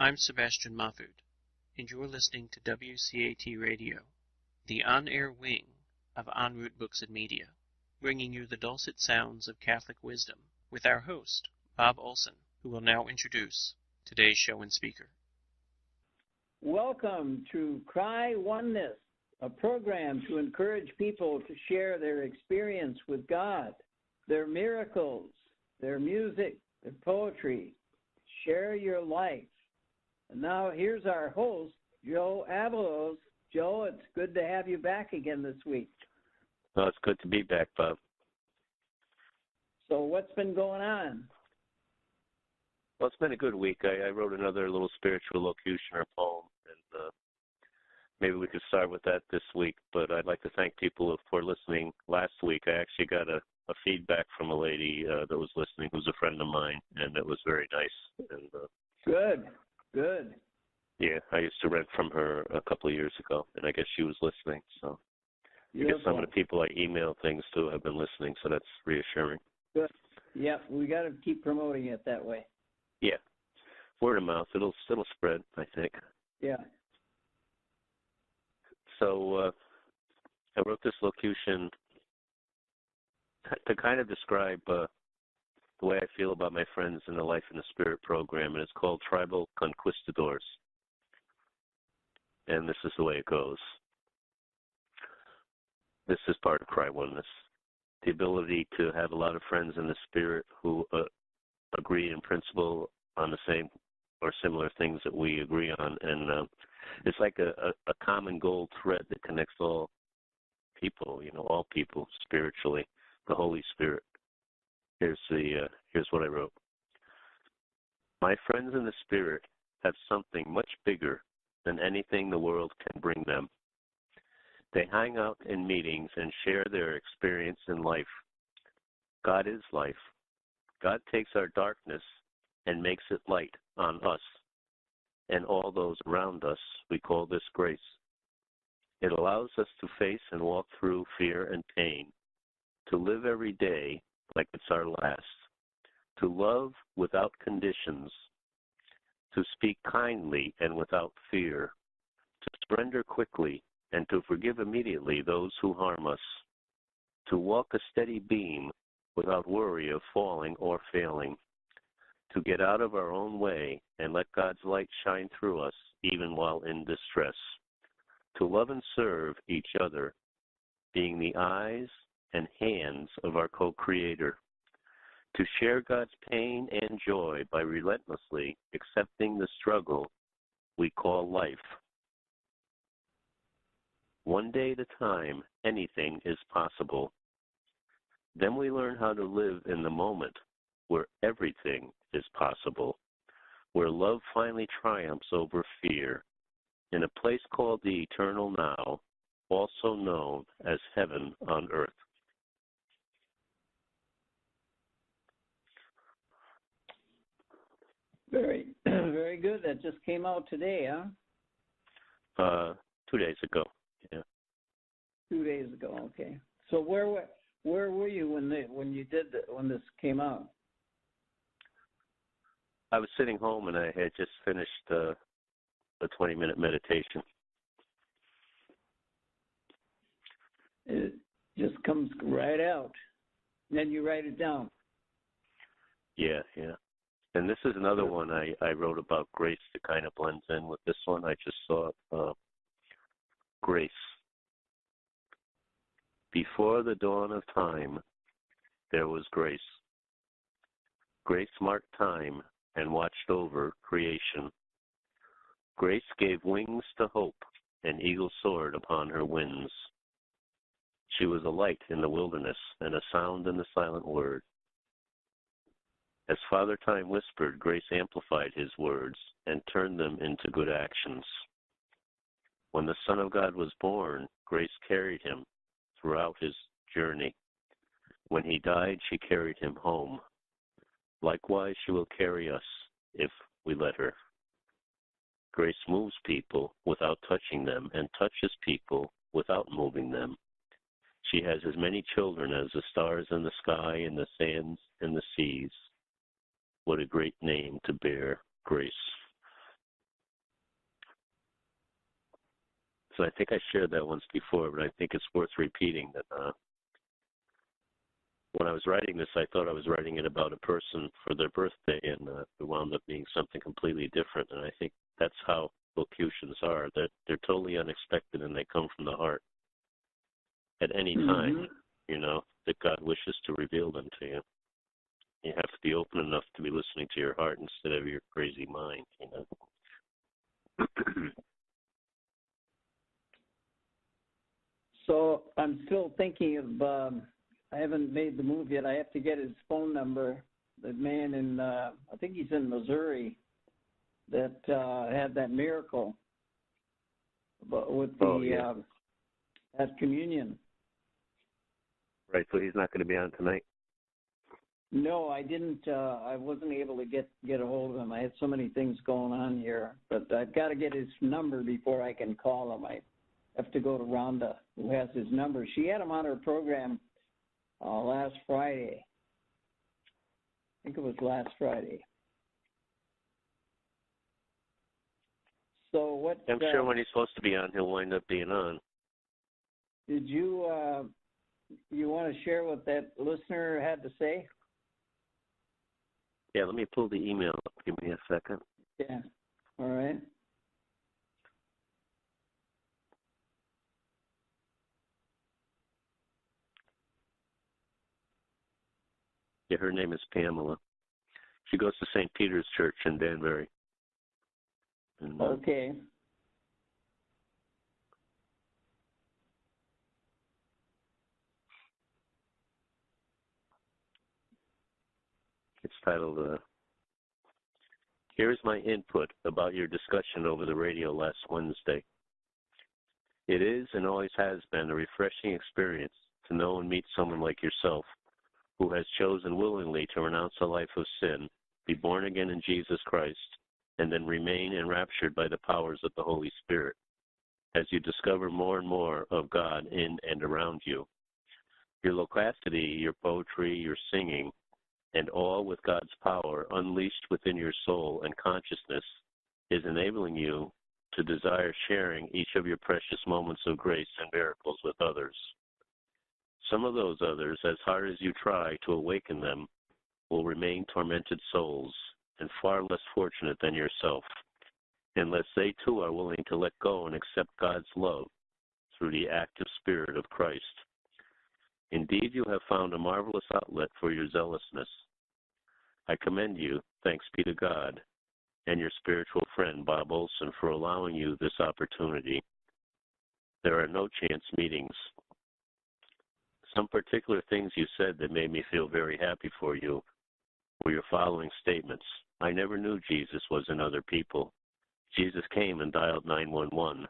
I'm Sebastian Mahfood, and you're listening to WCAT Radio, the on-air wing of En Route Books and Media, bringing you the dulcet sounds of Catholic wisdom with our host, Bob Olson, who will now introduce today's show and speaker. Welcome to Cry Oneness, a program to encourage people to share their experience with God, their miracles, their music, their poetry. Share your life. And now here's our host, Joe Avalos. Joe, it's good to have you back again this week. Well, it's good to be back, Bob. So what's been going on? Well, it's been a good week. I wrote another little spiritual locution or poem, and maybe we could start with that this week. But I'd like to thank people for listening. Last week, I actually got a feedback from a lady that was listening who's a friend of mine, and it was very nice. And Good. Yeah, I used to rent from her a couple of years ago, and I guess she was listening. So I guess some of the people I email things to have been listening, so that's reassuring. Good. Yeah, we got to keep promoting it that way. Yeah, word of mouth. It'll spread, I think. Yeah. So I wrote this locution to kind of describe the way I feel about my friends in the Life in the Spirit program, and it's called Tribal Conquistadors. And this is the way it goes. This is part of Cry Oneness. The ability to have a lot of friends in the Spirit who agree in principle on the same or similar things that we agree on. And it's like a common gold thread that connects all people, all people spiritually, the Holy Spirit. Here's what I wrote. My friends in the Spirit have something much bigger than anything the world can bring them. They hang out in meetings and share their experience in life. God is life. God takes our darkness and makes it light on us and all those around us. We call this grace. It allows us to face and walk through fear and pain, to live every day like it's our last, to love without conditions, to speak kindly and without fear, to surrender quickly and to forgive immediately those who harm us, to walk a steady beam without worry of falling or failing, to get out of our own way and let God's light shine through us even while in distress, to love and serve each other, being the eyes and hands of our co-creator, to share God's pain and joy by relentlessly accepting the struggle we call life. One day at a time, anything is possible. Then we learn how to live in the moment where everything is possible, where love finally triumphs over fear, in a place called the eternal now, also known as heaven on earth. Very, very good. That just came out today, huh? 2 days ago. Yeah. 2 days ago. Okay. So where were you when this came out? I was sitting home and I had just finished a 20-minute meditation. It just comes right out. Then you write it down. Yeah. And this is another one I wrote about grace that kind of blends in with this one. I just saw grace. Before the dawn of time, there was grace. Grace marked time and watched over creation. Grace gave wings to hope, an eagle soared upon her winds. She was a light in the wilderness and a sound in the silent word. As Father Time whispered, grace amplified his words and turned them into good actions. When the Son of God was born, grace carried him throughout his journey. When he died, she carried him home. Likewise, she will carry us if we let her. Grace moves people without touching them and touches people without moving them. She has as many children as the stars in the sky and the sands and the seas. What a great name to bear, grace. So I think I shared that once before, but I think it's worth repeating that when I was writing this, I thought I was writing it about a person for their birthday, and it wound up being something completely different. And I think that's how locutions are. They're totally unexpected, and they come from the heart at any time, that God wishes to reveal them to you. You have to be open enough to be listening to your heart instead of your crazy mind, So I'm still thinking of, I haven't made the move yet. I have to get his phone number. The man in, I think he's in Missouri, that had that miracle with the at communion. Right, so he's not going to be on tonight? No, I didn't. I wasn't able to get a hold of him. I had so many things going on here, but I've got to get his number before I can call him. I have to go to Rhonda, who has his number. She had him on her program last Friday. I think it was last Friday. So what? I'm sure when he's supposed to be on, he'll wind up being on. Did you you want to share what that listener had to say? Yeah, let me pull the email up. Give me a second. Yeah. All right. Yeah, her name is Pamela. She goes to St. Peter's Church in Danbury. And, okay. It's titled, Here is my input about your discussion over the radio last Wednesday. It is and always has been a refreshing experience to know and meet someone like yourself who has chosen willingly to renounce a life of sin, be born again in Jesus Christ, and then remain enraptured by the powers of the Holy Spirit as you discover more and more of God in and around you. Your loquacity, your poetry, your singing, and all with God's power unleashed within your soul and consciousness is enabling you to desire sharing each of your precious moments of grace and miracles with others. Some of those others, as hard as you try to awaken them, will remain tormented souls and far less fortunate than yourself, unless they too are willing to let go and accept God's love through the active Spirit of Christ. Indeed, you have found a marvelous outlet for your zealousness. I commend you, thanks be to God, and your spiritual friend, Bob Olson, for allowing you this opportunity. There are no chance meetings. Some particular things you said that made me feel very happy for you were your following statements. I never knew Jesus was in other people. Jesus came and dialed 911.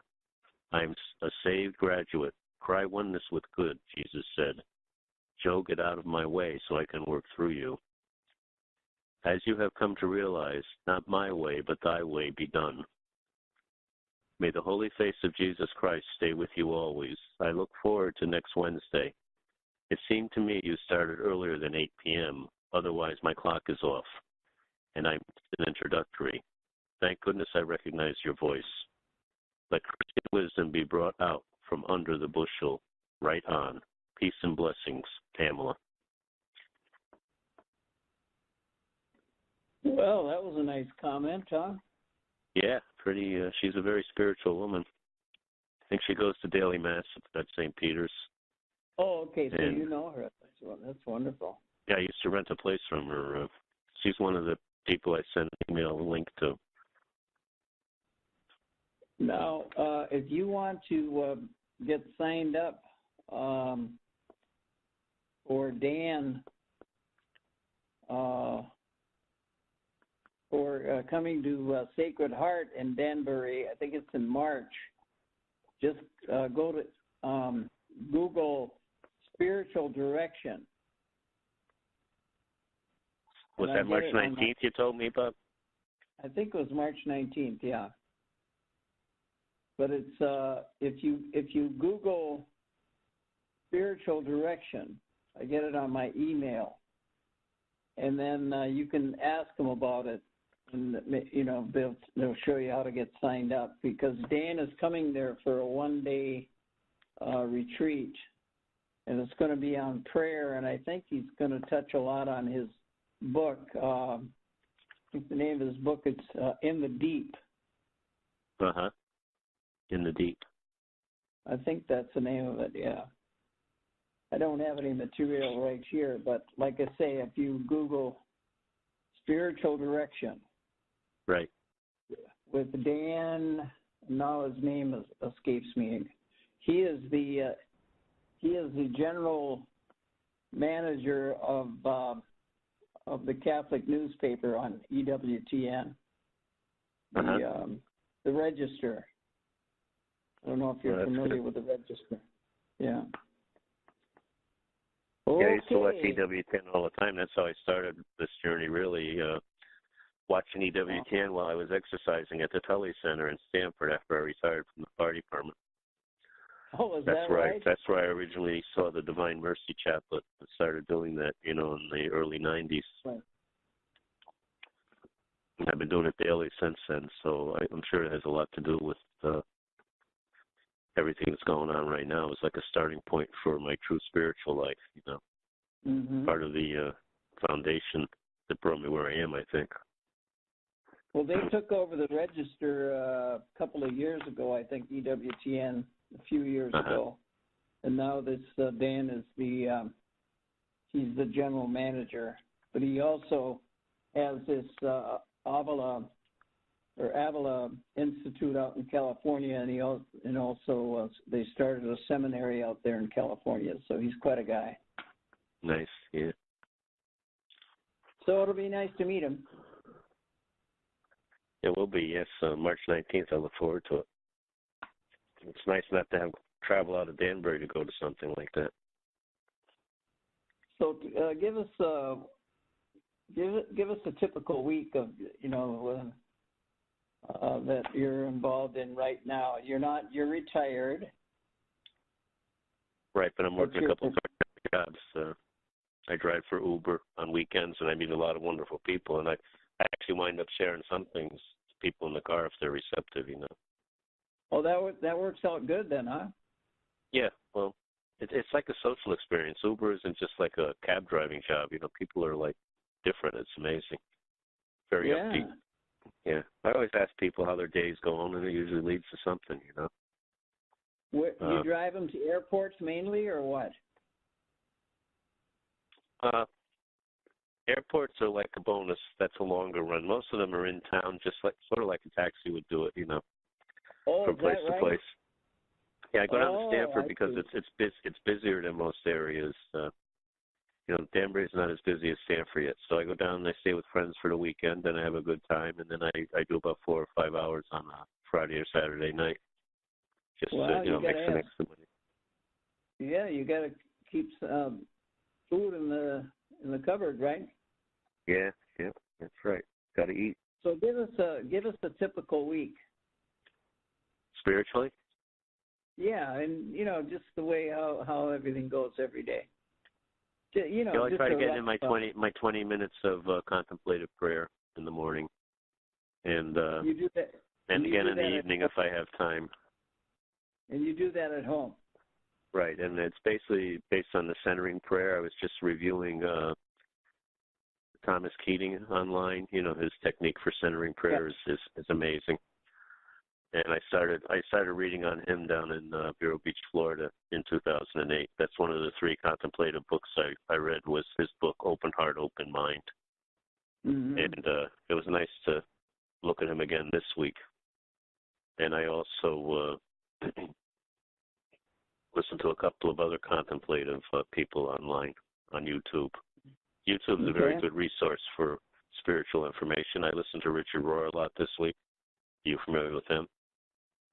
I'm a saved graduate. Cry oneness with good, Jesus said. Joe, get out of my way so I can work through you. As you have come to realize, not my way, but thy way be done. May the holy face of Jesus Christ stay with you always. I look forward to next Wednesday. It seemed to me you started earlier than 8 p.m., otherwise my clock is off, and I'm an introductory. Thank goodness I recognize your voice. Let Christian wisdom be brought out from under the bushel. Right on. Peace and blessings, Pamela. Well, that was a nice comment, huh? Yeah, pretty. She's a very spiritual woman. I think she goes to daily mass at St. Peter's. Oh, okay. So you know her. That's wonderful. Yeah, I used to rent a place from her. She's one of the people I sent an email link to. Now, if you want to get signed up for Dan for coming to Sacred Heart in Danbury, I think it's in March, just go to Google Spiritual Direction. Was that March 19th you told me about? I think it was March 19th, yeah. But it's if you Google Spiritual Direction, I get it on my email, and then you can ask them about it, and they'll show you how to get signed up, because Dan is coming there for a one-day retreat, and it's going to be on prayer, and I think he's going to touch a lot on his book. I think the name of his book is In the Deep. In the Deep. I think that's the name of it, yeah. I don't have any material right here, but like I say, if you Google spiritual direction, right, with Dan, now his name escapes me. He is the general manager of the Catholic newspaper on EWTN, the Register. I don't know if you're familiar with the Register. Yeah. Okay. Yeah, I used to watch EWTN all the time. That's how I started this journey, really, watching EWTN while I was exercising at the Tully Center in Stamford after I retired from the fire department. Oh, is that's that where right? That's where I originally saw the Divine Mercy Chaplet. I started doing that, in the early 90s. Right. And I've been doing it daily since then, so I'm sure it has a lot to do with everything that's going on right now. It's like a starting point for my true spiritual life, Mm-hmm. Part of the foundation that brought me where I am, I think. Well, they took over the Register a couple of years ago, I think, EWTN a few years ago. And now this Dan is he's the general manager. But he also has this Avalos Institute out in California, and also they started a seminary out there in California. So he's quite a guy. Nice, yeah. So it'll be nice to meet him. It will be, yes. March 19th. I look forward to it. It's nice not to have travel out of Danbury to go to something like that. So give us a typical week of that you're involved in right now. You're retired. Right, but I'm working a couple of jobs. I drive for Uber on weekends, and I meet a lot of wonderful people, and I actually wind up sharing some things to people in the car if they're receptive, Oh, that works out good then, huh? Yeah, well, it's like a social experience. Uber isn't just like a cab driving job. People are like different. It's amazing. Very upbeat. Yeah, I always ask people how their day's going, and it usually leads to something, You drive them to airports mainly, or what? Airports are like a bonus. That's a longer run. Most of them are in town, just sort of like a taxi would do it, Oh, from place is that to right? place. Yeah, I go down to Stanford I because see. it's busier than most areas. Danbury's not as busy as Stanford yet, so I go down and I stay with friends for the weekend, and I have a good time, and then I do about 4 or 5 hours on a Friday or Saturday night, just to make some extra money. Yeah, you got to keep food in the cupboard, right? Yeah, that's right. Got to eat. So give us a typical week. Spiritually? Yeah, and just the way how everything goes every day. I try to get in my 20 minutes of contemplative prayer in the morning, and you do that, and again in the evening if I have time. And you do that at home. Right, and it's basically based on the centering prayer. I was just reviewing Thomas Keating online. His technique for centering prayer is amazing. And I started reading on him down in Vero Beach, Florida in 2008. That's one of the 3 contemplative books I read was his book, Open Heart, Open Mind. Mm-hmm. And it was nice to look at him again this week. And I also listened to a couple of other contemplative people online on YouTube. YouTube is a very good resource for spiritual information. I listened to Richard Rohr a lot this week. Are you familiar with him?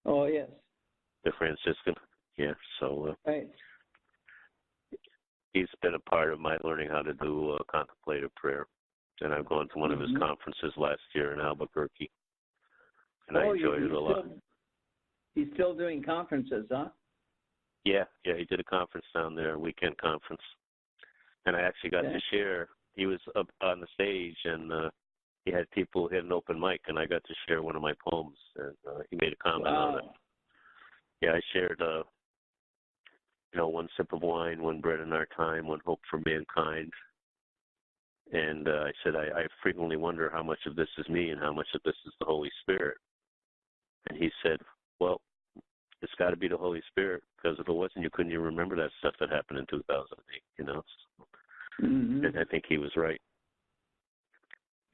Oh, yes. The Franciscan, yeah. So right. He's been a part of my learning how to do contemplative prayer, and I've gone to one of his conferences last year in Albuquerque, and I enjoyed it a lot. He's still doing conferences, huh? Yeah, he did a conference down there, a weekend conference, and I actually got to share. He was up on the stage, and he had people hit an open mic, and I got to share one of my poems, and he made a comment on it. Yeah, I shared, one sip of wine, one bread in our time, one hope for mankind. And I said, I frequently wonder how much of this is me and how much of this is the Holy Spirit. And he said, well, it's got to be the Holy Spirit, because if it wasn't, you couldn't even remember that stuff that happened in 2008, Mm-hmm. And I think he was right.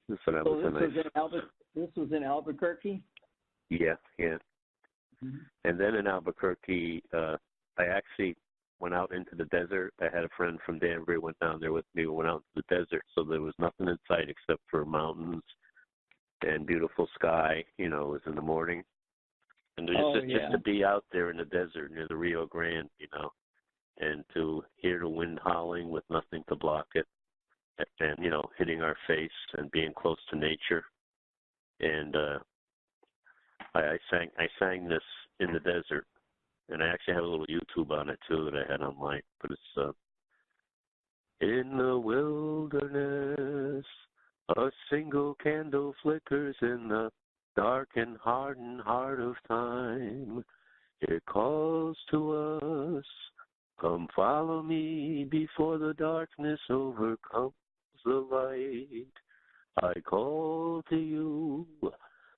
So that was this was in Albuquerque? Yeah. Mm-hmm. And then in Albuquerque, I actually went out into the desert. I had a friend from Danbury went down there with me. We went out to the desert, so there was nothing in sight except for mountains and beautiful sky. It was in the morning. And just to be out there in the desert near the Rio Grande, and to hear the wind howling with nothing to block it, and, hitting our face and being close to nature. And I sang this in the desert. And I actually have a little YouTube on it, too, that I had online. But it's, in the wilderness, a single candle flickers in the dark and hardened heart of time. It calls to us, come follow me before the darkness overcomes the light. I call to you,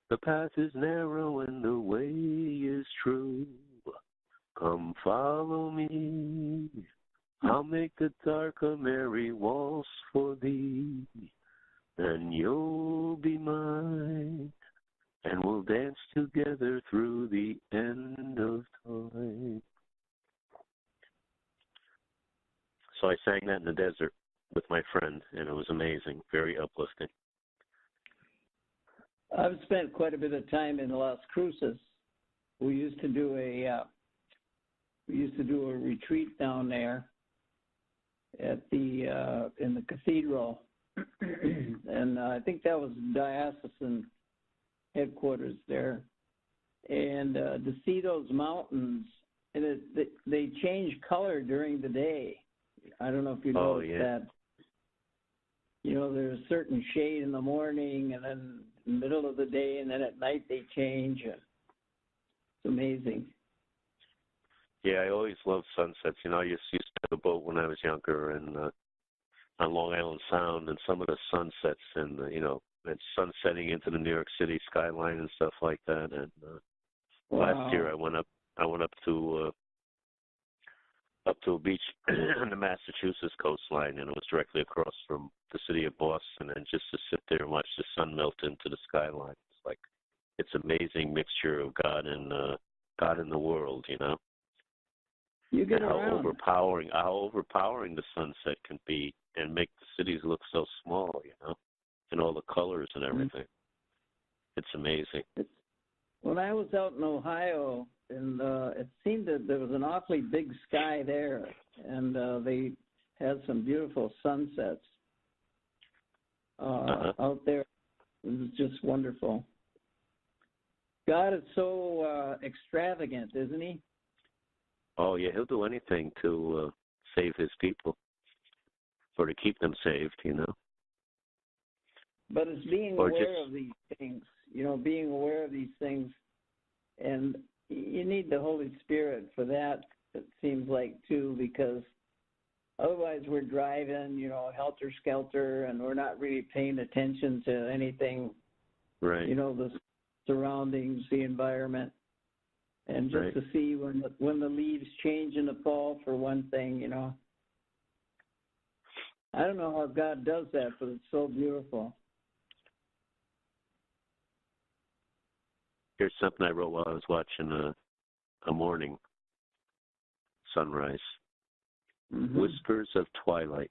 the path is narrow and the way is true. Come follow me, I'll make the dark a merry waltz for thee, and you'll be mine, and we'll dance together through the end of time. So I sang that in the desert with my friend, and it was amazing, very uplifting. I've spent quite a bit of time in Las Cruces. We used to do a retreat down there at in the cathedral, and I think that was diocesan headquarters there. And to see those mountains, and they change color during the day. I don't know if you noticed that. There's a certain shade in the morning, and then in the middle of the day, and then at night they change. It's amazing. Yeah, I always loved sunsets. I used to have a boat when I was younger, and on Long Island Sound, and some of the sunsets, and and sunsetting into the New York City skyline and stuff like that. And last year I went up to a beach on the Massachusetts coastline, and it was directly across from the city of Boston. And just to sit there and watch the sun melt into the skyline, it's amazing mixture of God and the world, You get and around. how overpowering the sunset can be, and make the cities look so small, and all the colors and everything. It's amazing. When I was out in Ohio, and it seemed that there was an awfully big sky there, and they had some beautiful sunsets out there. It was just wonderful. God is so extravagant, isn't he? Oh, yeah, he'll do anything to save his people, or to keep them saved, But it's being aware of these things, being aware of these things. And you need the Holy Spirit for that, it seems like, too, because otherwise we're driving, helter-skelter, and we're not really paying attention to anything, right? The surroundings, the environment. And just to see when the leaves change in the fall, for one thing, I don't know how God does that, but it's so beautiful. Here's something I wrote while I was watching a morning sunrise. Mm-hmm. Whispers of twilight.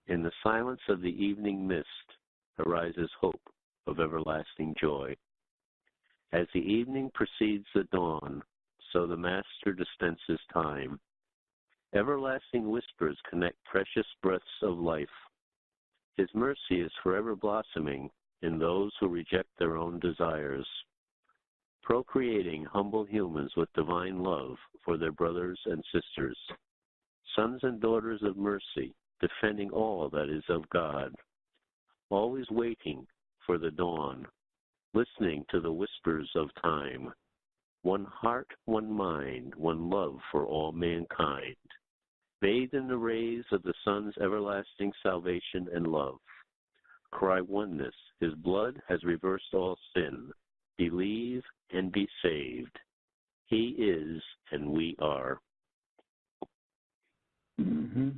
In the silence of the evening mist arises hope of everlasting joy. As the evening precedes the dawn, so the Master dispenses time. Everlasting whispers connect precious breaths of life. His mercy is forever blossoming in those who reject their own desires, procreating humble humans with divine love for their brothers and sisters, sons and daughters of mercy, defending all that is of God. always waiting for the dawn, listening to the whispers of time. One heart, one mind, one love for all mankind. Bathed in the rays of the sun's everlasting salvation and love. Cry oneness. His blood has reversed all sin. Believe and be saved. He is and we are. Mm-hmm.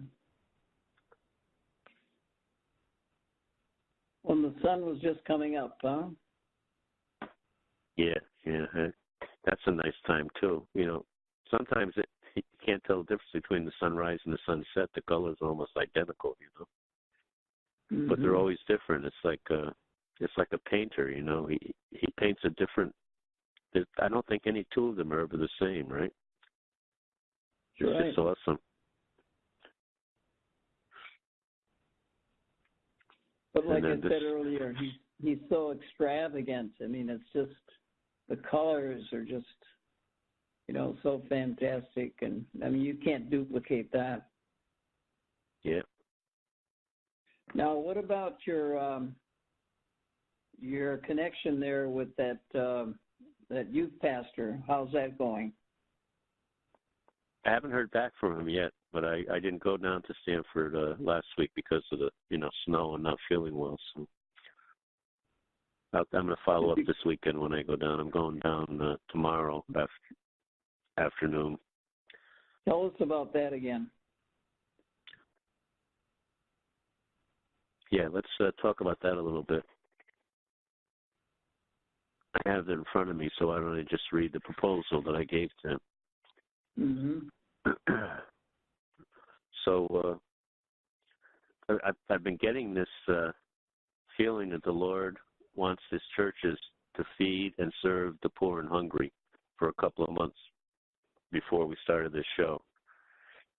When the sun was just coming up, huh? Yeah. That's a nice time, too. You know, sometimes you can't tell the difference between the sunrise and the sunset. The colors are almost identical, you know. Mm-hmm. But they're always different. It's like a painter, you know. He paints a different. I don't think any two of them are ever the same, right? It's right. just awesome. But like I said earlier, he's so extravagant. I mean, it's just the colors are just, you know, so fantastic, and I mean, you can't duplicate that. Yeah. Now, what about your connection there with that youth pastor? How's that going? I haven't heard back from him yet, but I didn't go down to Stanford last week because of the snow and not feeling well. So I'm going to follow up this weekend when I go down. I'm going down tomorrow afternoon. Tell us about that again. Yeah, let's talk about that a little bit. I have it in front of me, so why don't I just read the proposal that I gave to him? Mm-hmm. So I've been getting this feeling that the Lord wants his churches to feed and serve the poor and hungry for a couple of months before we started this show.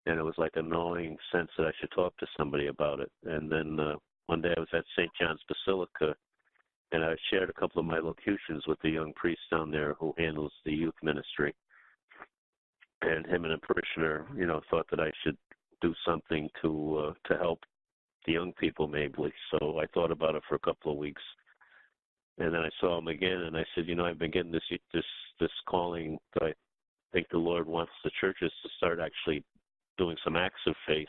And it was like a gnawing sense that I should talk to somebody about it. And then one day I was at St. John's Basilica, and I shared a couple of my locutions with the young priest down there who handles the youth ministry. And him and a parishioner, thought that I should do something to help the young people maybe. So I thought about it for a couple of weeks. And then I saw him again, and I said, I've been getting this calling that I think the Lord wants the churches to start actually doing some acts of faith.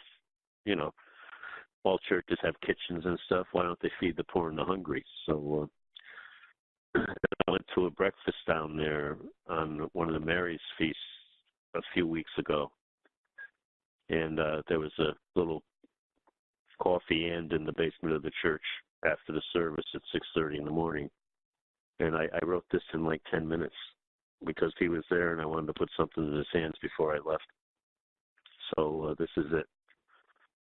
All churches have kitchens and stuff. Why don't they feed the poor and the hungry? So I went to a breakfast down there on one of the Mary's feasts a few weeks ago, and there was a little coffee end in the basement of the church after the service at 6:30 in the morning. And I wrote this in like 10 minutes because he was there and I wanted to put something in his hands before I left. So this is it.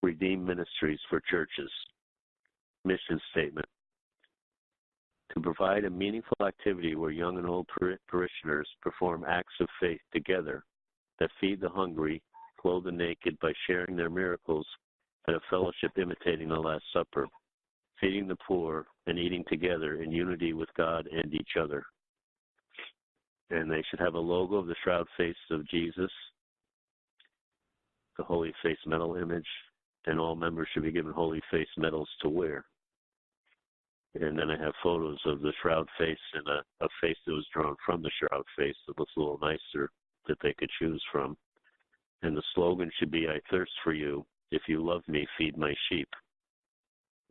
Redeem Ministries for Churches. Mission statement. To provide a meaningful activity where young and old parishioners perform acts of faith together that feed the hungry, clothe the naked by sharing their miracles, and a fellowship imitating the Last Supper, feeding the poor, and eating together in unity with God and each other. And they should have a logo of the shroud face of Jesus, the holy face medal image, and all members should be given holy face medals to wear. And then I have photos of the shroud face and a face that was drawn from the shroud face that looks a little nicer that they could choose from. And the slogan should be, I thirst for you. If you love me, feed my sheep.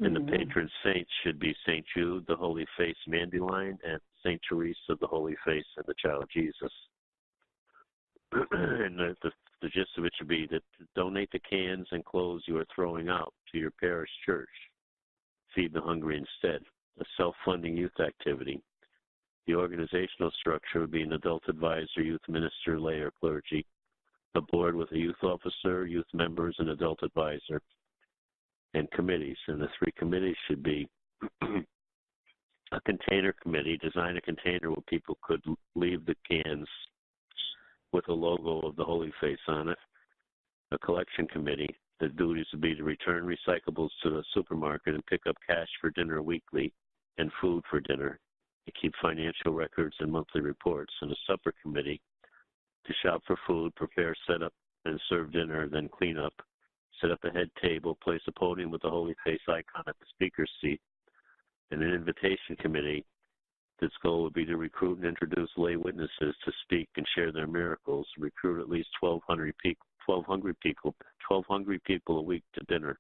And the patron saints should be St. Jude, the Holy Face Mandyline, and St. Teresa, the Holy Face, and the Child Jesus. And the gist of it should be that donate the cans and clothes you are throwing out to your parish church. Feed the hungry instead. A self-funding youth activity. The organizational structure would be an adult advisor, youth minister, lay, or clergy. A board with a youth officer, youth members, and adult advisor. And committees. And the 3 committees should be a container committee. Design a container where people could leave the cans with a logo of the Holy Face on it. A collection committee. The duties would be to return recyclables to the supermarket and pick up cash for dinner weekly and food for dinner. To keep financial records and monthly reports. And a supper committee to shop for food, prepare, set up, and serve dinner, then clean up. Set up a head table, place a podium with the Holy Face icon at the speaker's seat, and an invitation committee. Its goal would be to recruit and introduce lay witnesses to speak and share their miracles. Recruit at least 1,200 people, 12 hungry people a week to dinner.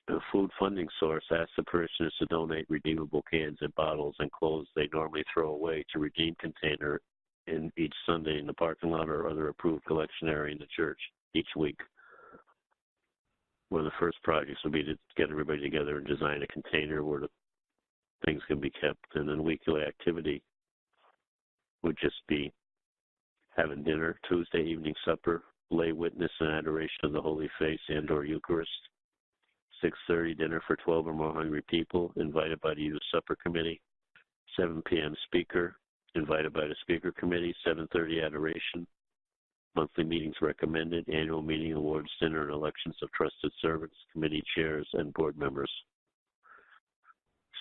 A food funding source asks the parishioners to donate redeemable cans and bottles and clothes they normally throw away to redeem container in each Sunday in the parking lot or other approved collection area in the church each week. One of the first projects would be to get everybody together and design a container where the things can be kept, and then weekly activity would just be having dinner, Tuesday evening supper, lay witness and adoration of the Holy Face and or Eucharist, 6:30 dinner for 12 or more hungry people, invited by the Youth Supper Committee, 7 p.m. speaker, invited by the Speaker Committee, 7:30 adoration, monthly meetings recommended, annual meeting, awards dinner, and elections of trusted servants, committee chairs, and board members.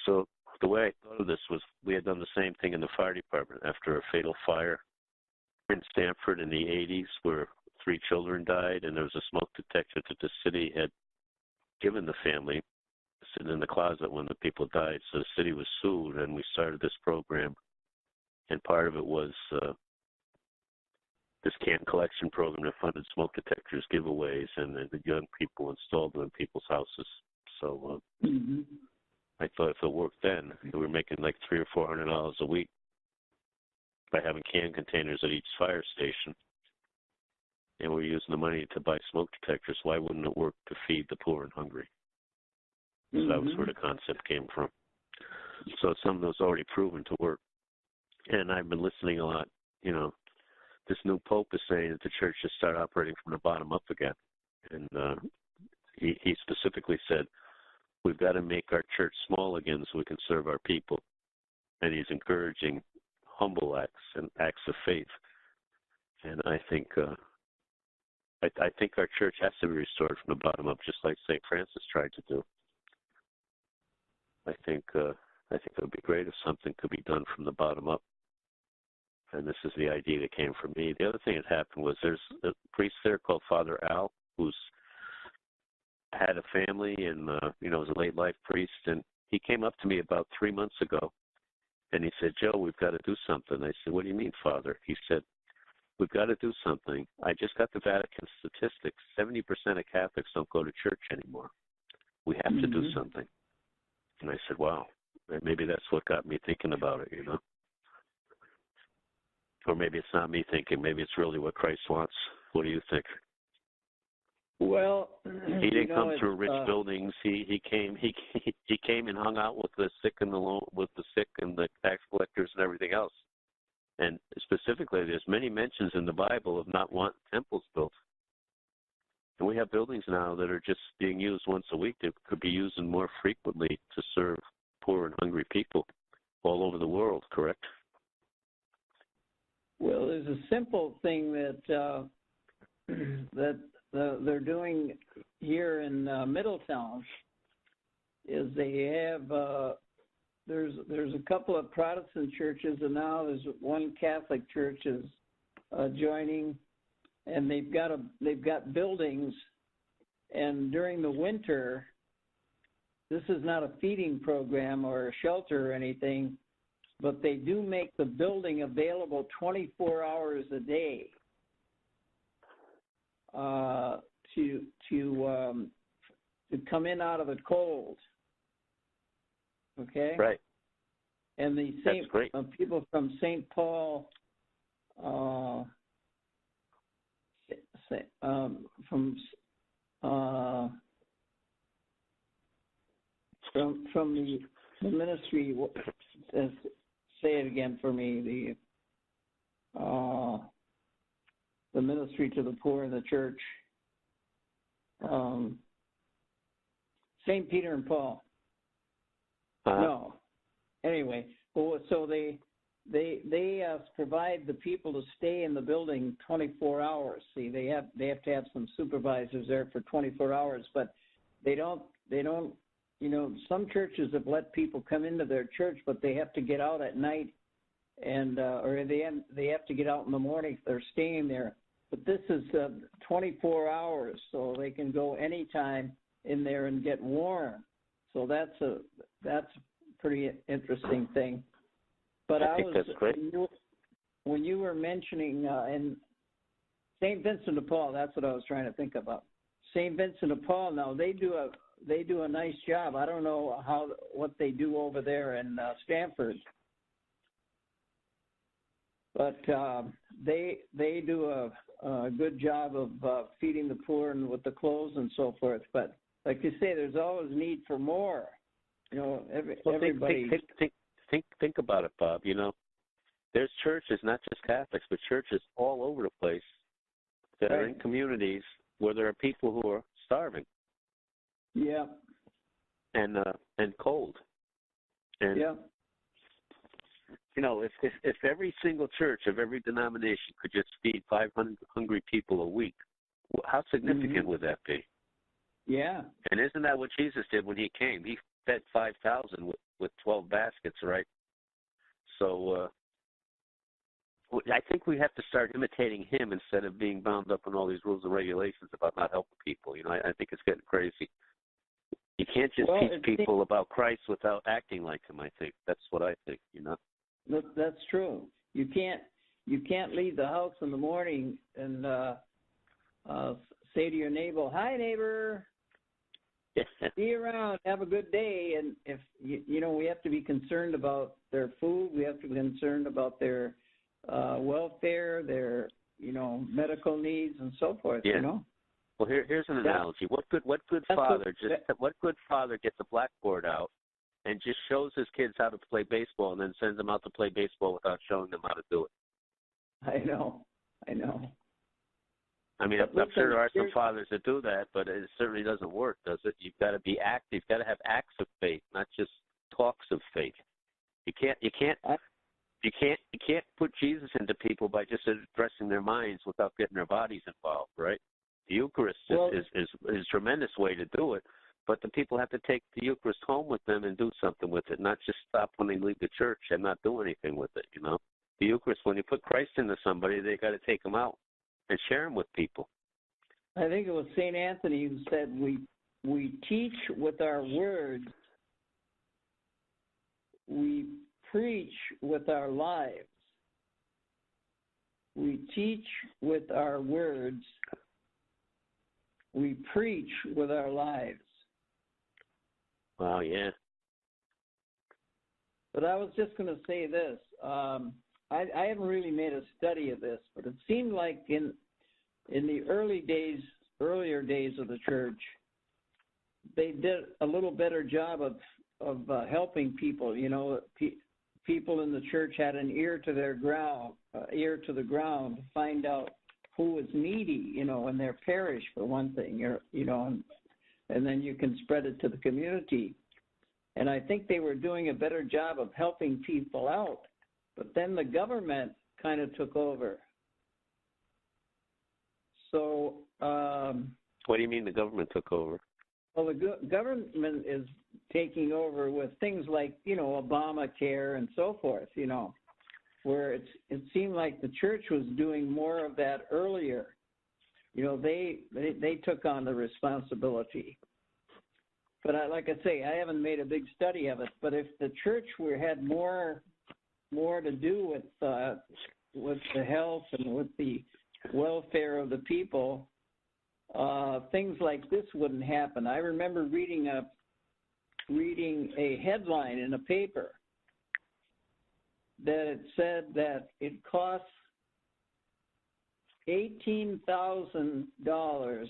So the way I thought of this was we had done the same thing in the fire department after a fatal fire in Stamford in the 80s where 3 children died, and there was a smoke detector that the city had given the family sitting in the closet when the people died. So the city was sued, and we started this program. And part of it was this can collection program that funded smoke detectors giveaways, and the young people installed them in people's houses. So I thought if it worked then, we were making like $300 or $400 a week by having can containers at each fire station, and we're using the money to buy smoke detectors. Why wouldn't it work to feed the poor and hungry? So that was where the concept came from. So it's something that was already proven to work. And I've been listening a lot. You know, this new pope is saying that the church should start operating from the bottom up again. And he specifically said, we've got to make our church small again so we can serve our people. And he's encouraging humble acts and acts of faith. And I think I think our church has to be restored from the bottom up, just like St. Francis tried to do. I think it would be great if something could be done from the bottom up. And this is the idea that came from me. The other thing that happened was there's a priest there called Father Al, who's had a family and was a late life priest, and he came up to me about 3 months ago, and he said, Joe, we've got to do something. I said, what do you mean, Father? He said, we've got to do something. I just got the Vatican statistics. 70% of Catholics don't go to church anymore. We have to do something. And I said, wow, maybe that's what got me thinking about it, Or maybe it's not me thinking. Maybe it's really what Christ wants. What do you think? Well, he didn't come through rich buildings. He came and hung out with the sick and the tax collectors and everything else. And specifically, there's many mentions in the Bible of not wanting temples built. And we have buildings now that are just being used once a week that could be used more frequently to serve poor and hungry people all over the world, correct? Well, there's a simple thing that they're doing here in Middletown is they have there's a couple of Protestant churches, and now there's one Catholic church is joining, and they've got buildings, and during the winter, this is not a feeding program or a shelter or anything, but they do make the building available 24 hours a day to come in out of the cold. Okay. Right. And the same people from St. Paul, from the ministry. Say it again for me. The ministry to the poor in the church. St. Peter and Paul. No. Anyway, so they provide the people to stay in the building 24 hours. See, they have to have some supervisors there for 24 hours, but they don't. Some churches have let people come into their church, but they have to get out at night, and or they have to get out in the morning if they're staying there. But this is 24 hours, so they can go anytime in there and get warm. So that's a pretty interesting thing. But I think that's great. When you were mentioning in St. Vincent de Paul, that's what I was trying to think about. St. Vincent de Paul, now they do a nice job. I don't know what they do over there in Stanford, but they do a good job of feeding the poor and with the clothes and so forth. But like you say, there's always need for more. Everybody. Think about it, Bob. There's churches, not just Catholics, but churches all over the place that are in communities where there are people who are starving. Yeah. And cold. And yeah. If every single church of every denomination could just feed 500 hungry people a week, how significant would that be? Yeah. And isn't that what Jesus did when he came? He fed 5,000 with 12 baskets, right? So I think we have to start imitating him instead of being bound up in all these rules and regulations about not helping people. I think it's getting crazy. You can't just teach people about Christ without acting like him, I think. That's what I think, That's true. You can't leave the house in the morning and say to your neighbor, "Hi, neighbor. See you around. Have a good day." And if we have to be concerned about their food. We have to be concerned about their welfare, their medical needs, and so forth. Yeah. Well, here's an analogy. What good father gets a blackboard out and just shows his kids how to play baseball and then sends them out to play baseball without showing them how to do it? I know. I mean, I'm sure there are some fathers that do that, but it certainly doesn't work, does it? You've got to be active. You've got to have acts of faith, not just talks of faith. You can't put Jesus into people by just addressing their minds without getting their bodies involved, right? The Eucharist is a tremendous way to do it, but the people have to take the Eucharist home with them and do something with it, not just stop when they leave the church and not do anything with it. The Eucharist, when you put Christ into somebody, they got to take him out and share him with people. I think it was St. Anthony who said we teach with our words, we preach with our lives. We teach with our words, we preach with our lives. Wow, yeah. But I was just going to say this. I haven't really made a study of this, but it seemed like in the earlier days of the church, they did a little better job of helping people. People in the church had an ear to the ground to find out who was needy, in their parish, for one thing, and then you can spread it to the community. And I think they were doing a better job of helping people out. But then the government kind of took over. So, what do you mean the government took over? Well, the government is taking over with things like, Obamacare and so forth, where it seemed like the church was doing more of that earlier. They took on the responsibility. But like I say, I haven't made a big study of it. But if the church had more to do with the health and with the welfare of the people, things like this wouldn't happen. I remember reading a headline in a paper that it said that it costs $18,000.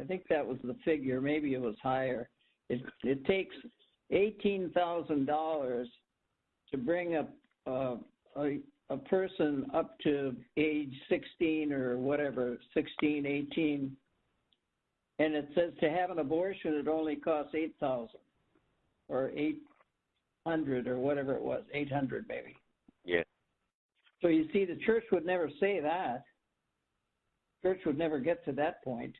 I think that was the figure. Maybe it was higher. It takes $18,000 to bring a person up to age 16 or whatever, 16, 18. And it says to have an abortion, it only costs $8,000 or $800 or whatever it was, $800 maybe. Yeah. So you see, the church would never say that. Church would never get to that point.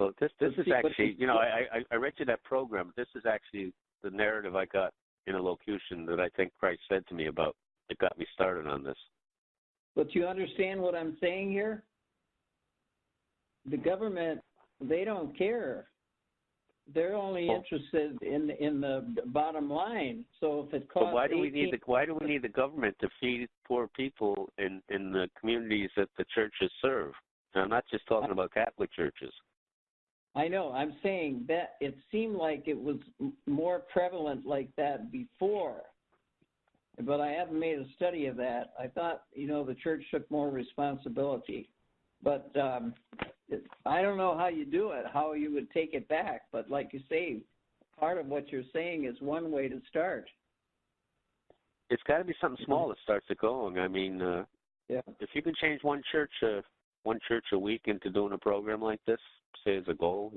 Well, this is actually, I read you that program. This is actually the narrative I got in a locution that I think Christ said to me about. It got me started on this. But you understand what I'm saying here? The government, they don't care. they're only interested in the bottom line. So if it costs, but why do we need the government to feed poor people in the communities that the churches serve? And I'm not just talking about Catholic churches. I know. I'm saying that it seemed like it was more prevalent like that before, but I haven't made a study of that. I thought, the church took more responsibility, but I don't know how you do it, how you would take it back. But like you say, part of what you're saying is one way to start. It's got to be something small that starts it going. I mean, if you can change one church a week into doing a program like this, say as a goal,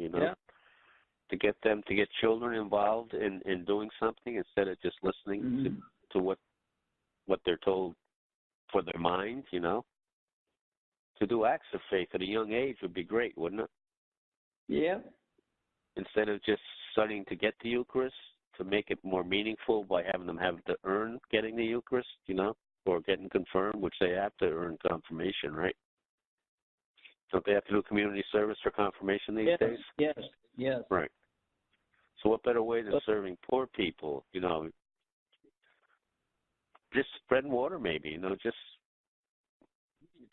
to get children involved in doing something instead of just listening to what they're told for their mind, to do acts of faith at a young age would be great, wouldn't it? Yeah. Instead of just studying to get the Eucharist, to make it more meaningful by having them have to earn getting the Eucharist, or getting confirmed, which they have to earn confirmation, right? Don't they have to do community service for confirmation these days? Yes. Right. So what better way than serving poor people, just spreading water maybe,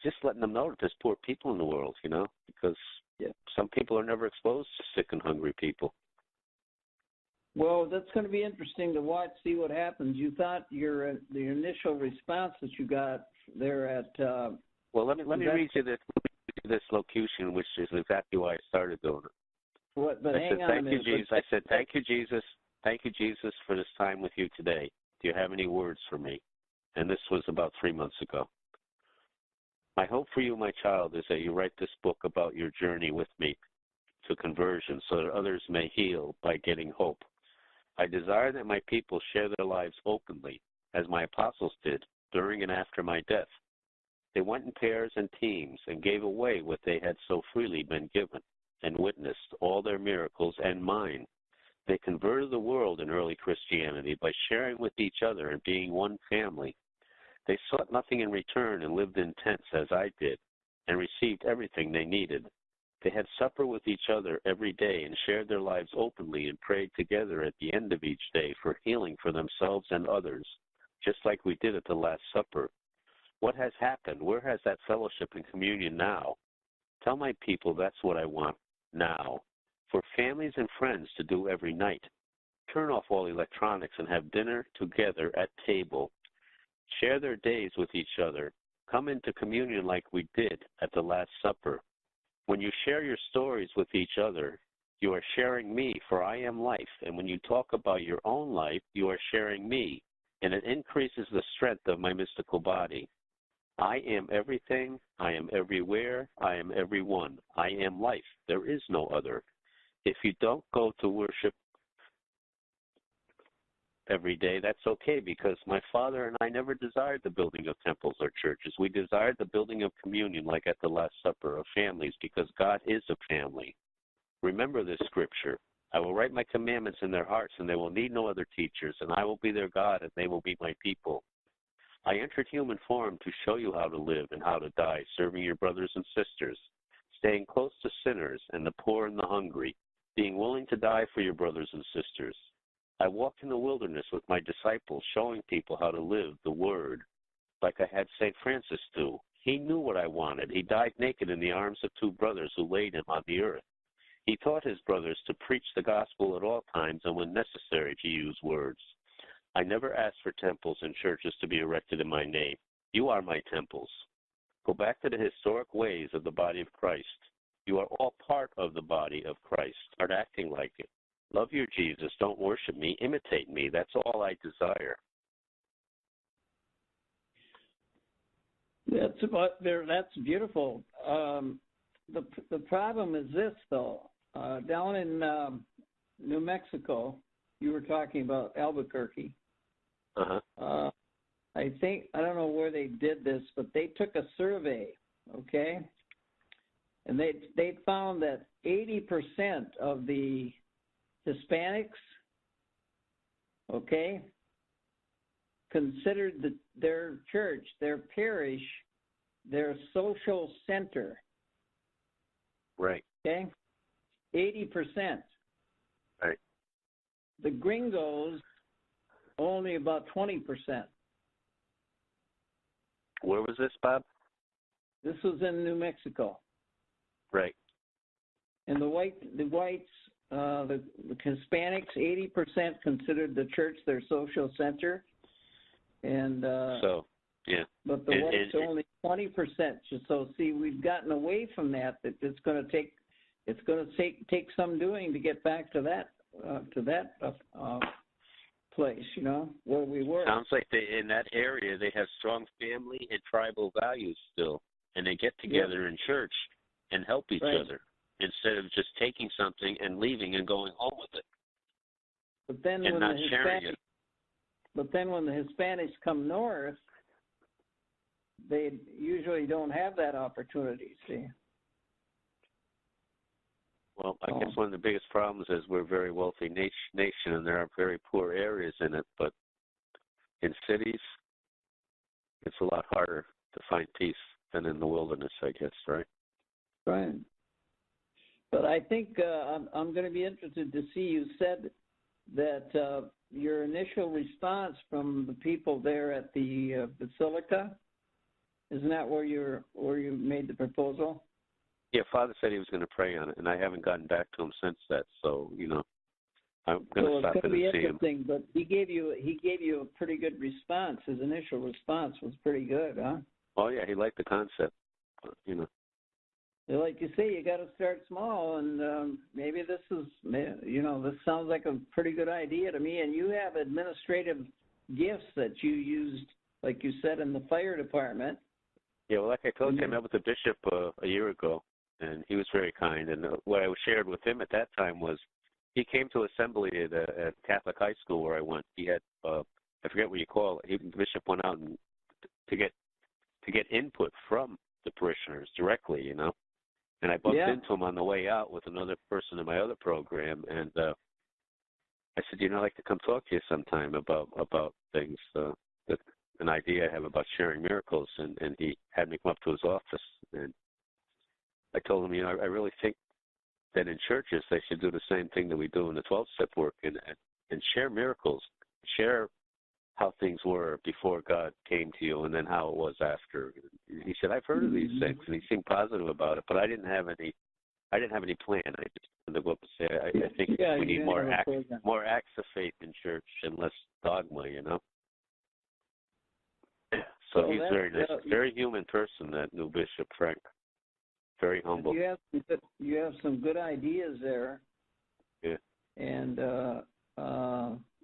just letting them know that there's poor people in the world, because some people are never exposed to sick and hungry people. Well, that's going to be interesting to watch, see what happens. You thought the initial response that you got there at... well, let me read you this locution, which is exactly why I started doing it. What? But hang on a minute. I said, thank you, Jesus. Thank you, Jesus, for this time with you today. Do you have any words for me? And this was about 3 months ago. My hope for you, my child, is that you write this book about your journey with me to conversion so that others may heal by getting hope. I desire that my people share their lives openly, as my apostles did during and after my death. They went in pairs and teams and gave away what they had so freely been given and witnessed all their miracles and mine. They converted the world in early Christianity by sharing with each other and being one family. They sought nothing in return and lived in tents as I did and received everything they needed. They had supper with each other every day and shared their lives openly and prayed together at the end of each day for healing for themselves and others, just like we did at the Last Supper. What has happened? Where has that fellowship and communion now? Tell my people that's what I want now, for families and friends to do every night. Turn off all electronics and have dinner together at table. Share their days with each other. Come into communion like we did at the Last Supper. When you share your stories with each other, you are sharing me, for I am life. And when you talk about your own life, you are sharing me, and it increases the strength of my mystical body. I am everything. I am everywhere. I am everyone. I am life. There is no other. If you don't go to worship every day, that's okay, because my Father and I never desired the building of temples or churches. We desired the building of communion like at the Last Supper of families, because God is a family. Remember this scripture. I will write my commandments in their hearts, and they will need no other teachers, and I will be their God, and they will be my people. I entered human form to show you how to live and how to die, serving your brothers and sisters, staying close to sinners and the poor and the hungry, being willing to die for your brothers and sisters. I walked in the wilderness with my disciples, showing people how to live the Word, like I had St. Francis do. He knew what I wanted. He died naked in the arms of two brothers who laid him on the earth. He taught his brothers to preach the gospel at all times and when necessary to use words. I never asked for temples and churches to be erected in my name. You are my temples. Go back to the historic ways of the body of Christ. You are all part of the body of Christ. Start acting like it. Love your Jesus. Don't worship me. Imitate me. That's all I desire. That's beautiful. The problem is this, though. Down in New Mexico, you were talking about Albuquerque. Uh-huh. I don't know where they did this, but they took a survey, okay? And they found that 80% of the Hispanics, okay, considered their church, their parish, their social center. Right. Okay? 80%. the gringos, only about 20%. Where was this, Bob? This was in New Mexico. Right. And the whites, the Hispanics, 80% considered the church their social center, and yeah. But the whites only 20%. So see, we've gotten away from that. That it's going to take some doing to get back to that place, where we were. Sounds like in that area they have strong family and tribal values still, and they get together in church and help each other instead of just taking something and leaving and going home with it. But then when the Hispanics come north, they usually don't have that opportunity. See. Well, I guess one of the biggest problems is we're a very wealthy nation, and there are very poor areas in it. But in cities, it's a lot harder to find peace than in the wilderness, I guess, right? Right. But I think I'm going to be interested to see. You said that your initial response from the people there at the Basilica, isn't that where you made the proposal? Yeah, Father said he was going to pray on it, and I haven't gotten back to him since that. So, I'm going to stop in and see him. But he gave you a pretty good response. His initial response was pretty good, huh? Oh yeah, he liked the concept. Like you say, you got to start small, and maybe this sounds like a pretty good idea to me. And you have administrative gifts that you used, like you said, in the fire department. Yeah, well, like I told you, I met with the bishop a year ago, and he was very kind. And what I shared with him at that time was he came to assembly at Catholic high school where I went. He had I forget what you call it. The bishop went out and to get input from the parishioners directly, And I bumped into him on the way out with another person in my other program, and I said, I'd like to come talk to you sometime about things. An idea I have about sharing miracles, and he had me come up to his office, and I told him, I really think that in churches they should do the same thing that we do in the 12-step work, and share miracles, share how things were before God came to you, and then how it was after. He said, I've heard of these things, and he seemed positive about it, but I didn't have any plan. I just wanted to go up and say, I think we need more acts of faith in church and less dogma, So he's very nice, very human person, that new Bishop Frank. Very humble. You have some good ideas there. Yeah. And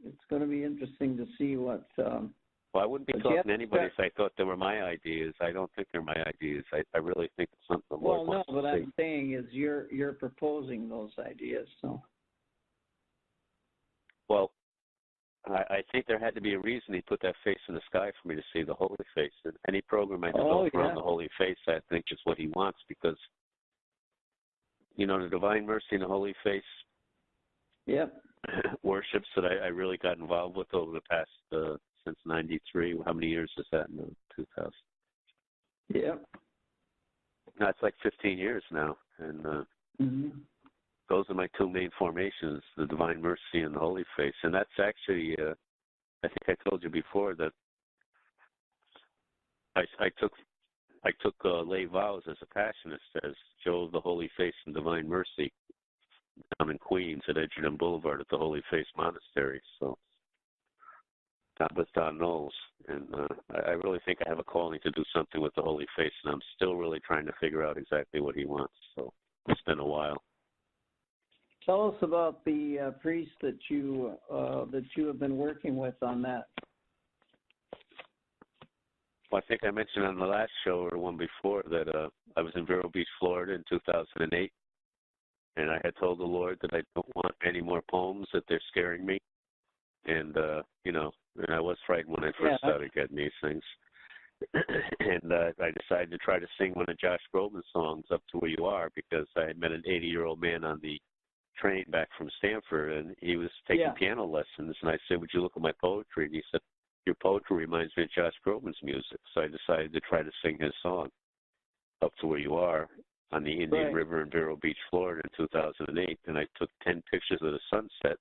it's going to be interesting to see what. Well, I wouldn't be talking to anybody if I thought they were my ideas. I don't think they're my ideas. I really think it's something the Lord wants to see. Well, no, what I'm saying is you're proposing those ideas, so. Well, I think there had to be a reason he put that face in the sky for me to see the Holy Face. And any program I develop around the Holy Face, I think is what he wants, because, the Divine Mercy and the Holy Face worships that I really got involved with over the past, since 93. How many years is that now? 2000? Yeah. No, it's like 15 years now. And those are my two main formations, the Divine Mercy and the Holy Face. And that's actually, I think I told you before that I took lay vows as a Passionist as Joe of the Holy Face and Divine Mercy down in Queens at Edgerton Boulevard at the Holy Face Monastery. So that was Don Knowles. And I really think I have a calling to do something with the Holy Face, and I'm still really trying to figure out exactly what he wants. So it's been a while. Tell us about the priest that you have been working with on that. Well, I think I mentioned on the last show or one before that I was in Vero Beach, Florida in 2008, and I had told the Lord that I don't want any more poems, that they're scaring me. And, and I was frightened when I first started getting these things. And I decided to try to sing one of Josh Groban's songs, Up to Where You Are, because I had met an 80-year-old man on the train back from Stanford, and he was taking piano lessons. And I said, would you look at my poetry? And he said, your poetry reminds me of Josh Groban's music. So I decided to try to sing his song, Up to Where You Are, on the Indian River in Vero Beach, Florida in 2008. And I took 10 pictures of the sunset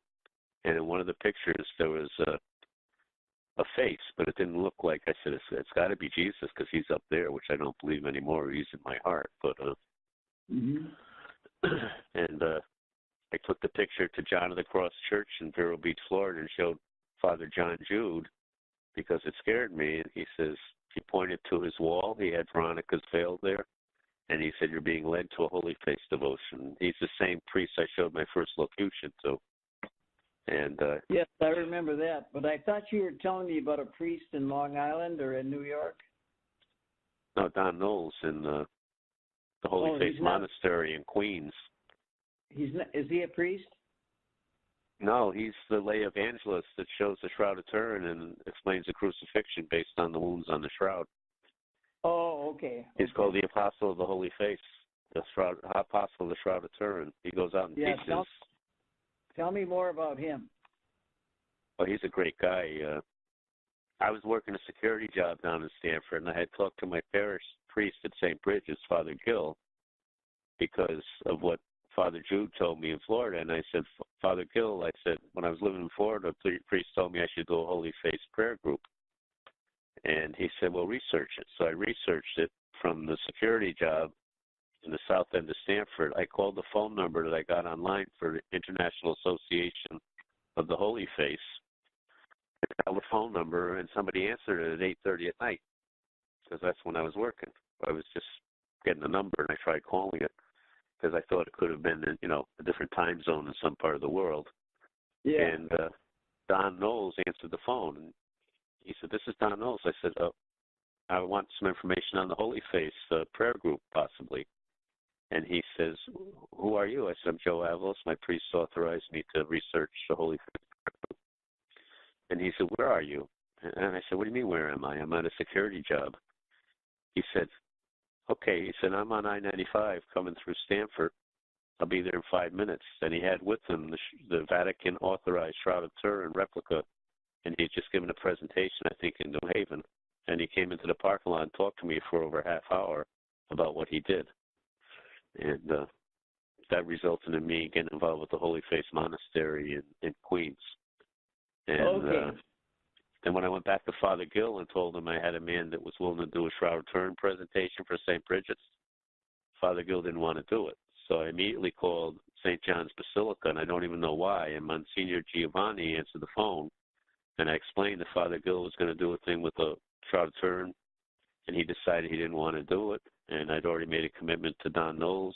And in one of the pictures, there was a face, but it didn't look like. I said, it's got to be Jesus because he's up there, which I don't believe anymore. He's in my heart. But and I took the picture to John of the Cross Church in Vero Beach, Florida, and showed Father John Jude because it scared me. And he says, he pointed to his wall. He had Veronica's veil there. And he said, you're being led to a Holy Face devotion. He's the same priest I showed my first locution to. And yes, I remember that. But I thought you were telling me about a priest in Long Island or in New York. No, Don Knowles in the Holy Face Monastery in Queens. He's not, is he a priest? No, he's the lay evangelist that shows the Shroud of Turin and explains the crucifixion based on the wounds on the shroud. Oh, okay. He's called the Apostle of the Holy Face, the Apostle of the Shroud of Turin. He goes out and teaches. Tell me more about him. Well, he's a great guy. I was working a security job down in Stanford, and I had talked to my parish priest at St. Bridget's, Father Gill, because of what Father Jude told me in Florida. And I said, Father Gill, I said, when I was living in Florida, the priest told me I should do a Holy Face prayer group. And he said, well, research it. So I researched it from the security job in the south end of Stanford. I called the phone number that I got online for the International Association of the Holy Face. I called the phone number, and somebody answered it at 8:30 at night because that's when I was working. I was just getting the number, and I tried calling it because I thought it could have been in, a different time zone in some part of the world. Yeah. And Don Knowles answered the phone, and he said, this is Don Knowles. I said, I want some information on the Holy Face prayer group, possibly. And he says, who are you? I said, I'm Joe Avalos. My priest authorized me to research the Holy Face prayer group. And he said, where are you? And I said, what do you mean, where am I? I'm at a security job. He said, okay. He said, I'm on I-95 coming through Stanford. I'll be there in 5 minutes. And he had with him the Vatican authorized Shroud of Turin replica. And he'd just given a presentation, I think, in New Haven. And he came into the parking lot and talked to me for over a half hour about what he did. And that resulted in me getting involved with the Holy Face Monastery in Queens. And then when I went back to Father Gill and told him I had a man that was willing to do a Shroud of Turin presentation for St. Bridget's, Father Gill didn't want to do it. So I immediately called St. John's Basilica, and I don't even know why. And Monsignor Giovanni answered the phone. And I explained that Father Gill was going to do a thing with the Shroud of Turin, and he decided he didn't want to do it. And I'd already made a commitment to Don Knowles.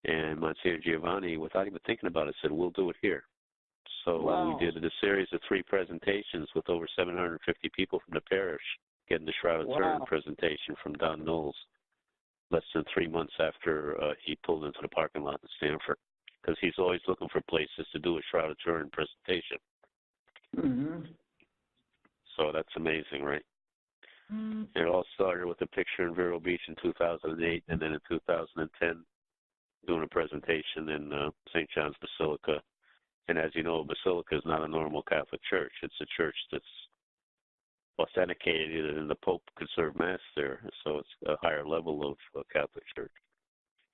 And Monsignor Giovanni, without even thinking about it, said, we'll do it here. So we did a series of 3 presentations with over 750 people from the parish getting the Shroud of Turin presentation from Don Knowles less than 3 months after he pulled into the parking lot in Stanford, because he's always looking for places to do a Shroud of Turin presentation. Mm-hmm. So that's amazing, right? It all started with a picture in Vero Beach in 2008, and then in 2010 doing a presentation in St. John's Basilica. And as you know, a basilica is not a normal Catholic church. It's a church that's authenticated, and the Pope could serve Mass there. So it's a higher level of a Catholic church.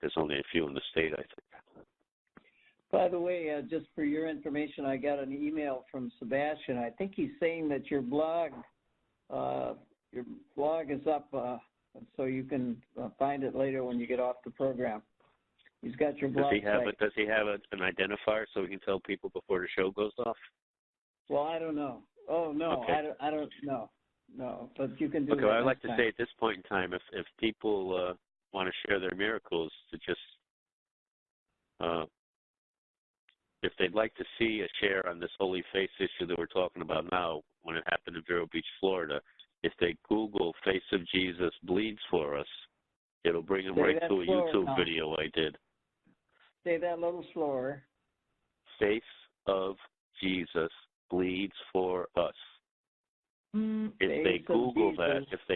There's only a few in the state, I think. By the way, just for your information, I got an email from Sebastian. I think he's saying that your blog is up, so you can find it later when you get off the program. He's got your blog site. Does he have an identifier so we can tell people before the show goes off? Well, I don't know. Oh, no, okay. I don't know. No, but you can do that. Okay, I'd like to say at this point in time, if people want to share their miracles, to just if they'd like to see a share on this Holy Face issue that we're talking about now, when it happened in Vero Beach, Florida, if they Google Face of Jesus Bleeds for Us, it'll bring them right to a YouTube video I did. Say that a little slower. Face of Jesus Bleeds for Us. If they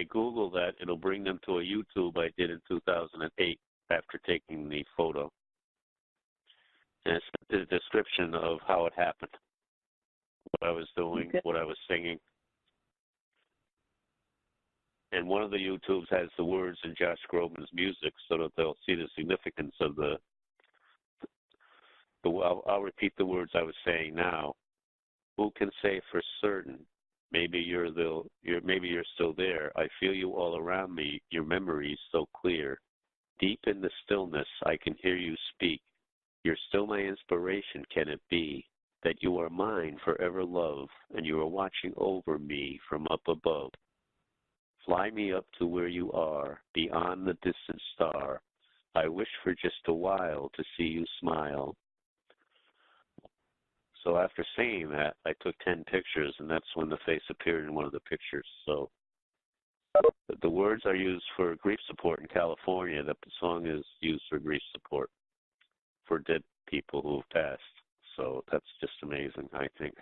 Google that, it'll bring them to a YouTube I did in 2008 after taking the photo. And it's the description of how it happened, what I was doing, what I was singing. And one of the YouTubes has the words in Josh Groban's music so that they'll see the significance of I'll repeat the words I was saying now. Who can say for certain? Maybe maybe you're still there. I feel you all around me. Your memory's so clear. Deep in the stillness, I can hear you speak. You're still my inspiration. Can it be that you are mine forever, love, and you are watching over me from up above? Fly me up to where you are, beyond the distant star. I wish for just a while to see you smile. So after saying that, I took 10 pictures, and that's when the face appeared in one of the pictures. So the words are used for grief support in California. The song is used for grief support for dead people who have passed. So that's just amazing, I think.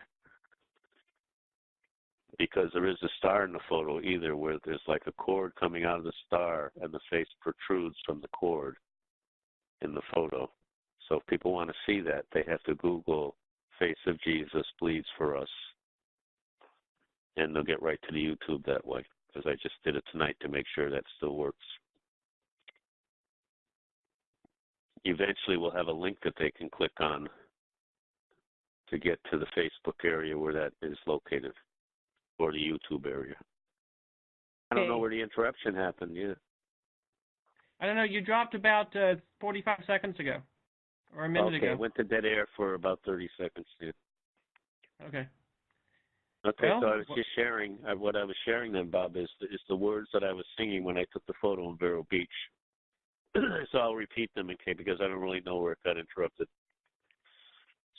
Because there is a star in the photo either where there's like a cord coming out of the star and the face protrudes from the cord in the photo. So if people want to see that, they have to Google Face of Jesus Bleeds for Us, and they'll get right to the YouTube that way, because I just did it tonight to make sure that still works. Eventually we'll have a link that they can click on to get to the Facebook area where that is located, or the YouTube area. I don't know where the interruption happened, yeah. I don't know, you dropped about 45 seconds ago, or a minute ago. Okay, went to dead air for about 30 seconds, yeah. Okay. Okay, well, so I was just sharing, what I was sharing then, Bob, is the words that I was singing when I took the photo in Vero Beach. So I'll repeat them because I don't really know where it got interrupted.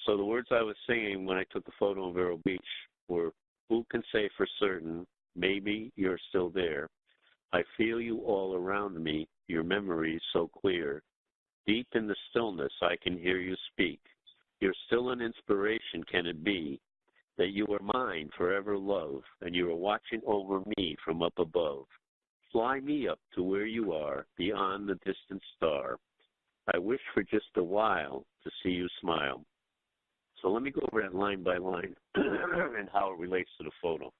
So the words I was singing when I took the photo in Vero Beach were, who can say for certain, maybe you're still there. I feel you all around me, your memory's so clear. Deep in the stillness, I can hear you speak. You're still an inspiration, can it be, that you are mine forever, love, and you are watching over me from up above. Fly me up to where you are, beyond the distant star. I wish for just a while to see you smile. So let me go over that line by line and how it relates to the photo.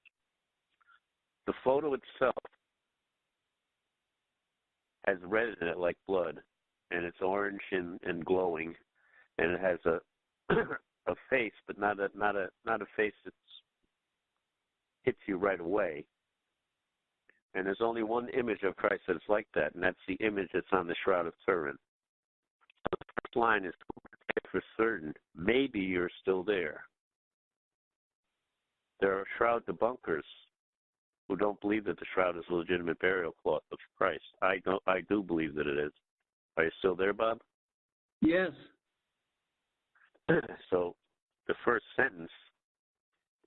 The photo itself has red in it like blood, and it's orange and glowing, and it has a face, but not a face that hits you right away. And there's only one image of Christ that's like that, and that's the image that's on the Shroud of Turin. So the first line is, for certain, maybe you're still there. There are shroud debunkers who don't believe that the shroud is a legitimate burial cloth of Christ. I do believe that it is. Are you still there, Bob? Yes. So the first sentence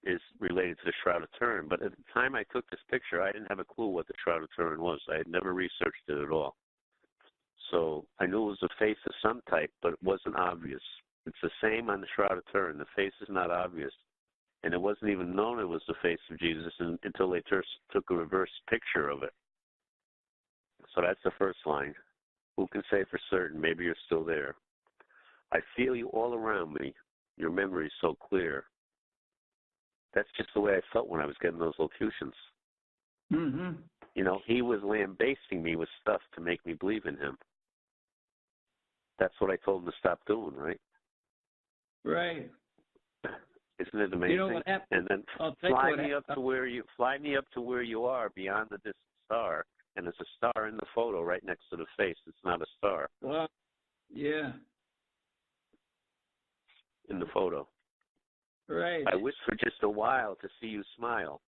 is related to the Shroud of Turin, but at the time I took this picture, I didn't have a clue what the Shroud of Turin was. I had never researched it at all. So I knew it was a face of some type, but it wasn't obvious. It's the same on the Shroud of Turin. The face is not obvious. And it wasn't even known it was the face of Jesus until they took a reverse picture of it. So that's the first line. Who can say for certain, maybe you're still there. I feel you all around me. Your memory is so clear. That's just the way I felt when I was getting those locutions. Mm-hmm. You know, he was lambasting me with stuff to make me believe in him. That's what I told him to stop doing, right? Right. Isn't it amazing? You know what happened? And then fly me up to where you are, beyond the distant star. And there's a star in the photo right next to the face. It's not a star. Well, yeah. In the photo. Right. I wish for just a while to see you smile.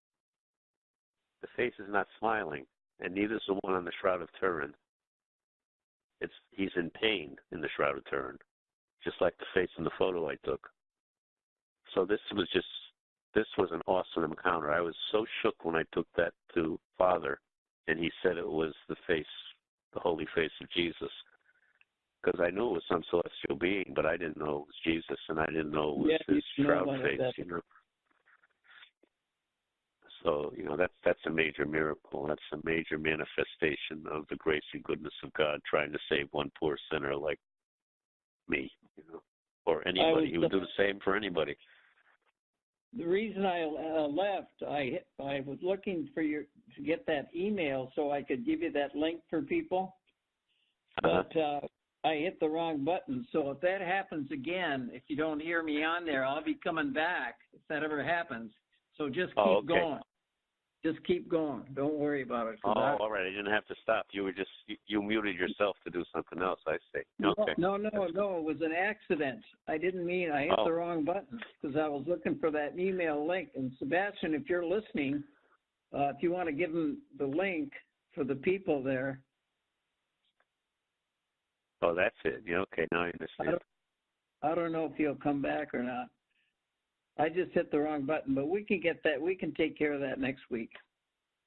The face is not smiling, and neither is the one on the Shroud of Turin. He's in pain in the Shroud of Turin, just like the face in the photo I took. So this was an awesome encounter. I was so shook when I took that to Father, and he said it was the face, the holy face of Jesus. Because I knew it was some celestial being, but I didn't know it was Jesus, and I didn't know it was his shroud face, you know. So, you know, that's a major miracle. That's a major manifestation of the grace and goodness of God trying to save one poor sinner like me, you know, or anybody. He would do the same for anybody. The reason I left, I was looking for to get that email so I could give you that link for people. But I hit the wrong button. So if that happens again, if you don't hear me on there, I'll be coming back if that ever happens. So just keep going. Just keep going. Don't worry about it. All right. I didn't have to stop. You were just you muted yourself to do something else. I see. Okay. No. It was an accident. I didn't mean I hit the wrong button because I was looking for that email link. And Sebastian, if you're listening, if you want to give them the link for the people there. Oh, that's it. Yeah. Okay. Now I understand. I don't know if he'll come back or not. I just hit the wrong button, but we can get that. We can take care of that next week.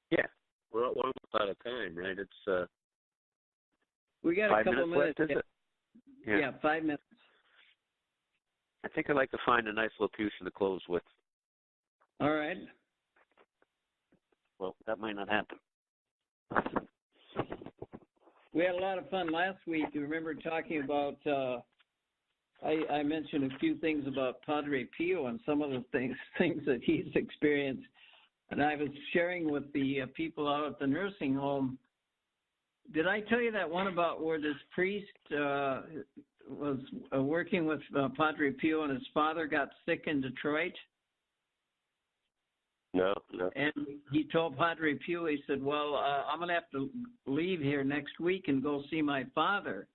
Yeah, we're almost out of time, right? It's we got a couple minutes. Left, is it? Yeah, 5 minutes. I think I'd like to find a nice locution to close with. All right. Well, that might not happen. We had a lot of fun last week. You remember talking about. I mentioned a few things about Padre Pio and some of the things that he's experienced. And I was sharing with the people out at the nursing home. Did I tell you that one about where this priest was working with Padre Pio and his father got sick in Detroit? No. And he told Padre Pio, he said, well, I'm going to have to leave here next week and go see my father.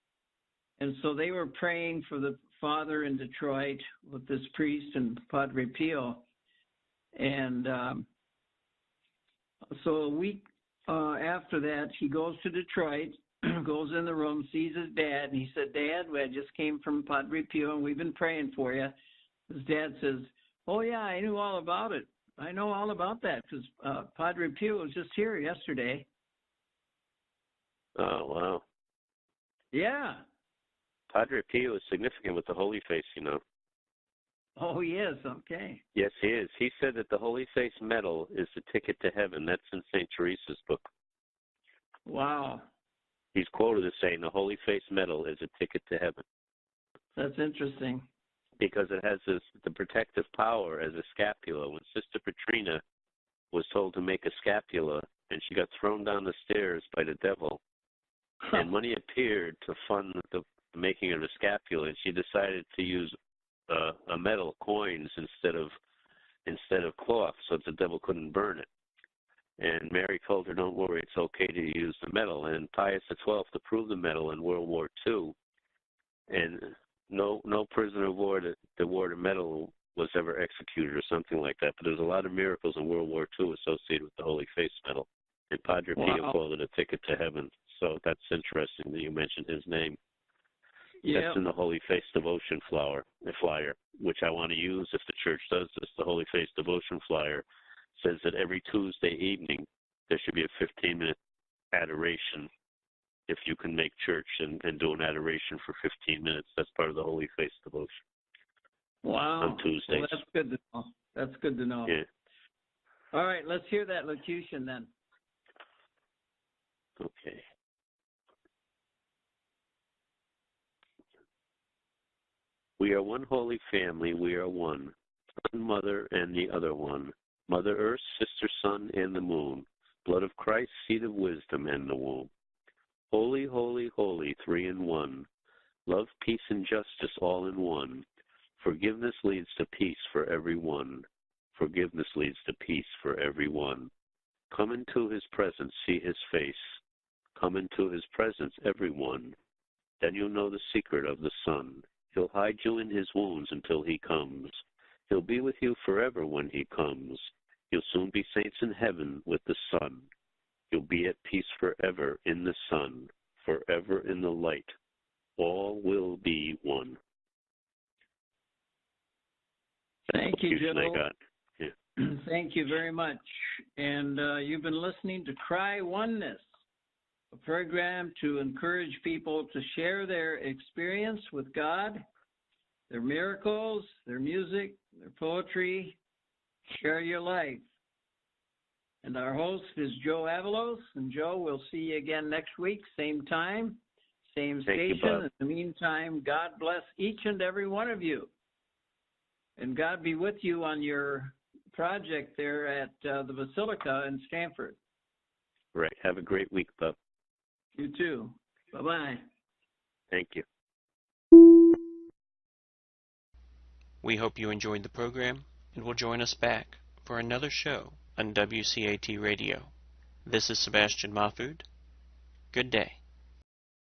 And so they were praying for the father in Detroit with this priest and Padre Pio. And so a week after that, he goes to Detroit, goes in the room, sees his dad, and he said, Dad, I just came from Padre Pio, and we've been praying for you. His dad says, oh, yeah, I knew all about it. I know all about that because Padre Pio was just here yesterday. Oh, wow. Yeah. Padre Pio is significant with the Holy Face, you know. Oh, he is? Okay. Yes, he is. He said that the Holy Face medal is the ticket to heaven. That's in St. Teresa's book. Wow. He's quoted as saying the Holy Face medal is a ticket to heaven. That's interesting. Because it has the protective power as a scapula. When Sister Petrina was told to make a scapula, and she got thrown down the stairs by the devil, and money appeared to fund the making of the scapula, and she decided to use a metal coins instead of cloth, so that the devil couldn't burn it. And Mary told her, "Don't worry, it's okay to use the metal." And Pius XII approved the metal in World War II, and no prisoner of war that wore the medal was ever executed or something like that. But there's a lot of miracles in World War II associated with the Holy Face medal, and Padre Pio called it a ticket to heaven. So that's interesting that you mentioned his name. Yep. That's in the Holy Face Devotion flyer, which I want to use if the church does this. The Holy Face Devotion flyer says that every Tuesday evening there should be a 15-minute adoration. If you can make church and do an adoration for 15 minutes, that's part of the Holy Face Devotion. Wow. On Tuesdays. Well, that's good to know. That's good to know. Yeah. All right, let's hear that locution then. Okay. We are one holy family, we are one. One mother and the other one. Mother Earth, sister sun, and the moon. Blood of Christ, seed of wisdom, and the womb. Holy, holy, holy, three in one. Love, peace, and justice all in one. Forgiveness leads to peace for everyone. Forgiveness leads to peace for everyone. Come into his presence, see his face. Come into his presence, everyone. Then you'll know the secret of the Son. He'll hide you in his wounds until he comes. He'll be with you forever when he comes. You'll soon be saints in heaven with the Son. You'll be at peace forever in the Son, forever in the light. All will be one. Thank you, Joe. Yeah. Thank you very much. And you've been listening to Cry Oneness, a program to encourage people to share their experience with God, their miracles, their music, their poetry. Share your life. And our host is Joe Avalos. And Joe, we'll see you again next week, same time, same station. In the meantime, God bless each and every one of you. And God be with you on your project there at the Basilica in Stanford. Right. Have a great week, Bob. You too. Bye-bye. Thank you. We hope you enjoyed the program and will join us back for another show on WCAT Radio. This is Sebastian Mahfood. Good day.